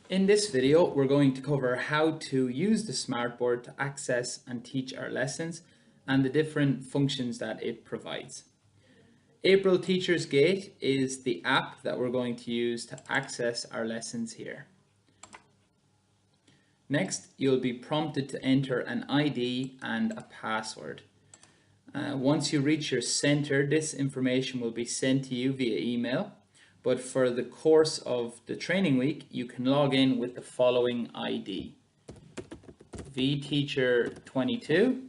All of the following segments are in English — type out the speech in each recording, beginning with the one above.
In this video, we're going to cover how to use the smartboard to access and teach our lessons and the different functions that it provides. April Teachers Gate is the app that we're going to use to access our lessons here. Next, you'll be prompted to enter an ID and a password. Once you reach your center, this information will be sent to you via email. But for the course of the training week, you can log in with the following ID: vteacher22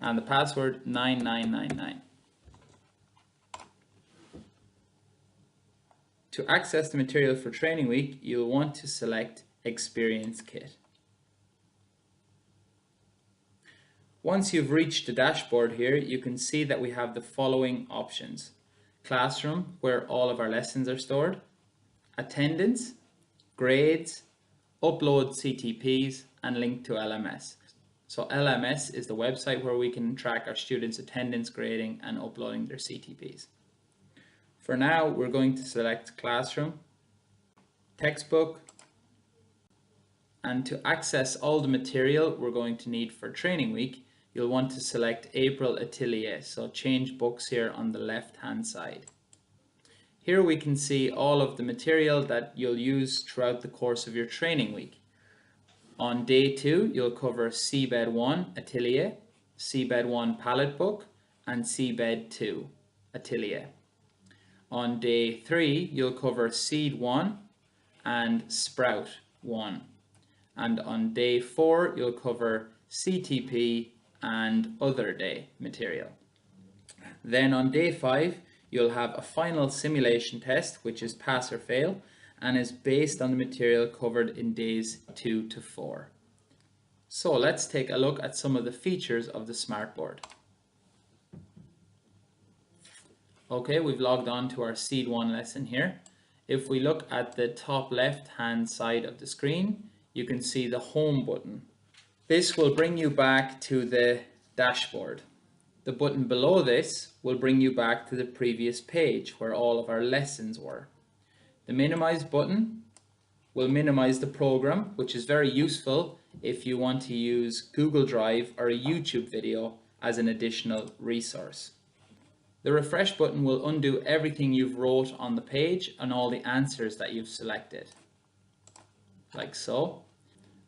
and the password 9999. To access the material for training week, you'll want to select Experience Kit. Once you've reached the dashboard here, you can see that we have the following options: Classroom, where all of our lessons are stored; Attendance, Grades, Upload CTPs, and Link to LMS. So LMS is the website where we can track our students' attendance, grading, and uploading their CTPs. For now, we're going to select Classroom, Textbook, and to access all the material we're going to need for training week, you'll want to select April Atelier, so change books here on the left hand side. Here we can see all of the material that you'll use throughout the course of your training week. On day 2, you'll cover Seabed 1 Atelier, Seabed 1 Palette Book, and Seabed 2 Atelier. On day 3, you'll cover Seed 1 and Sprout 1. And on day 4, you'll cover CTP and other day material. Then on day 5, you'll have a final simulation test, which is pass or fail, and is based on the material covered in days 2 to 4. So let's take a look at some of the features of the smartboard. Okay, we've logged on to our Seed 1 lesson here. If we look at the top left hand side of the screen, you can see the home button. This will bring you back to the dashboard. The button below this will bring you back to the previous page where all of our lessons were. The minimize button will minimize the program, which is very useful if you want to use Google Drive or a YouTube video as an additional resource. The refresh button will undo everything you've wrote on the page and all the answers that you've selected, like so.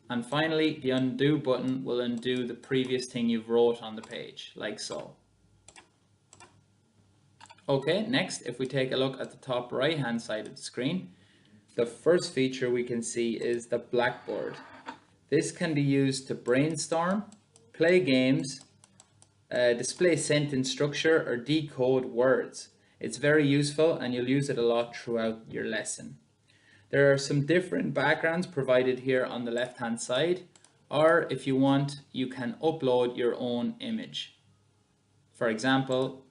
And finally, the undo button will undo the previous thing you've wrote on the page, like so. Okay, next, if we take a look at the top right hand side of the screen, the first feature we can see is the Blackboard. This can be used to brainstorm, play games, display sentence structure, or decode words. It's very useful and you'll use it a lot throughout your lesson. There are some different backgrounds provided here on the left hand side, or if you want, you can upload your own image. For example,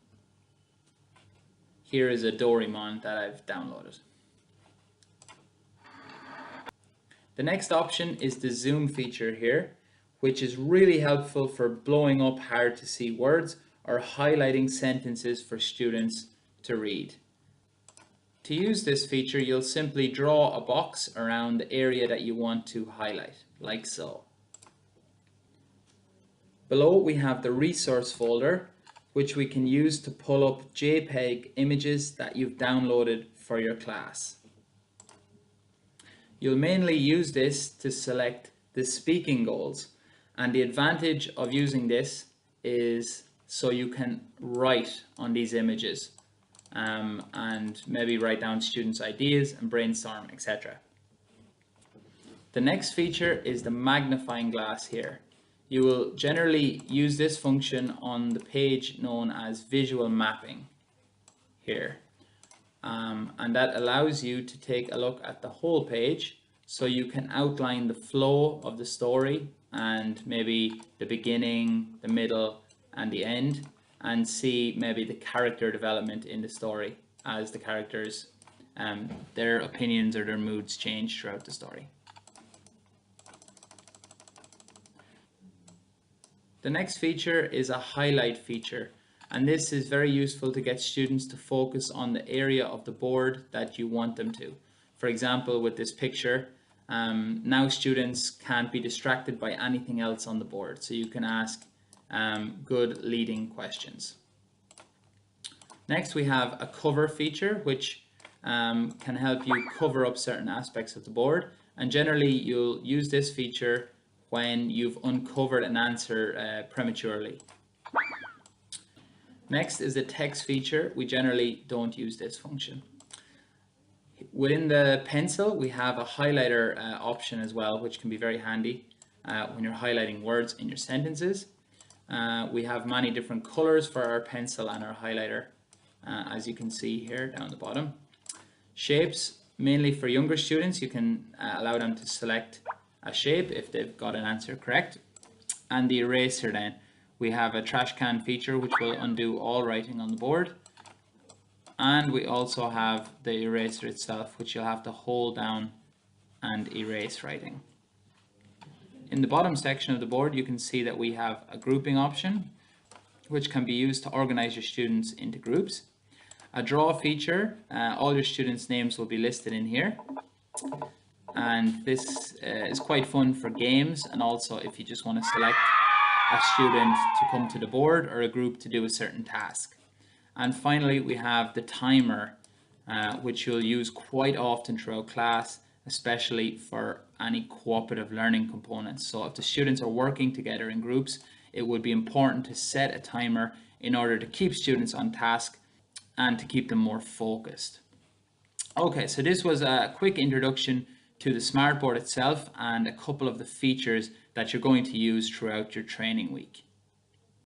here is a Doraemon that I've downloaded. The next option is the zoom feature here, which is really helpful for blowing up hard to see words or highlighting sentences for students to read. To use this feature, you'll simply draw a box around the area that you want to highlight, like so. Below we have the resource folder, which we can use to pull up JPEG images that you've downloaded for your class. You'll mainly use this to select the speaking goals, and the advantage of using this is so you can write on these images. And maybe write down students' ideas and brainstorm, etc. The next feature is the magnifying glass here. You will generally use this function on the page known as visual mapping here. And that allows you to take a look at the whole page so you can outline the flow of the story and maybe the beginning, the middle, and the end, and see maybe the character development in the story as the characters, their opinions or their moods change throughout the story. The next feature is a highlight feature, and this is very useful to get students to focus on the area of the board that you want them to. For example, with this picture, now students can't be distracted by anything else on the board, so you can ask good leading questions. Next, we have a cover feature, which can help you cover up certain aspects of the board, and generally you'll use this feature when you've uncovered an answer prematurely. Next is the text feature. We generally don't use this function. Within the pencil, we have a highlighter option as well, which can be very handy when you're highlighting words in your sentences. We have many different colors for our pencil and our highlighter, as you can see here down the bottom. Shapes, mainly for younger students, you can allow them to select a shape if they've got an answer correct. And the eraser then, we have a trash can feature which will undo all writing on the board. And we also have the eraser itself, which you'll have to hold down and erase writing. In the bottom section of the board, you can see that we have a grouping option, which can be used to organize your students into groups. A draw feature, all your students' names will be listed in here. And this is quite fun for games, and also if you just want to select a student to come to the board or a group to do a certain task. And finally, we have the timer, which you'll use quite often throughout class, especially for any cooperative learning components. So if the students are working together in groups, it would be important to set a timer in order to keep students on task and to keep them more focused. Okay, so this was a quick introduction to the smartboard itself and a couple of the features that you're going to use throughout your training week.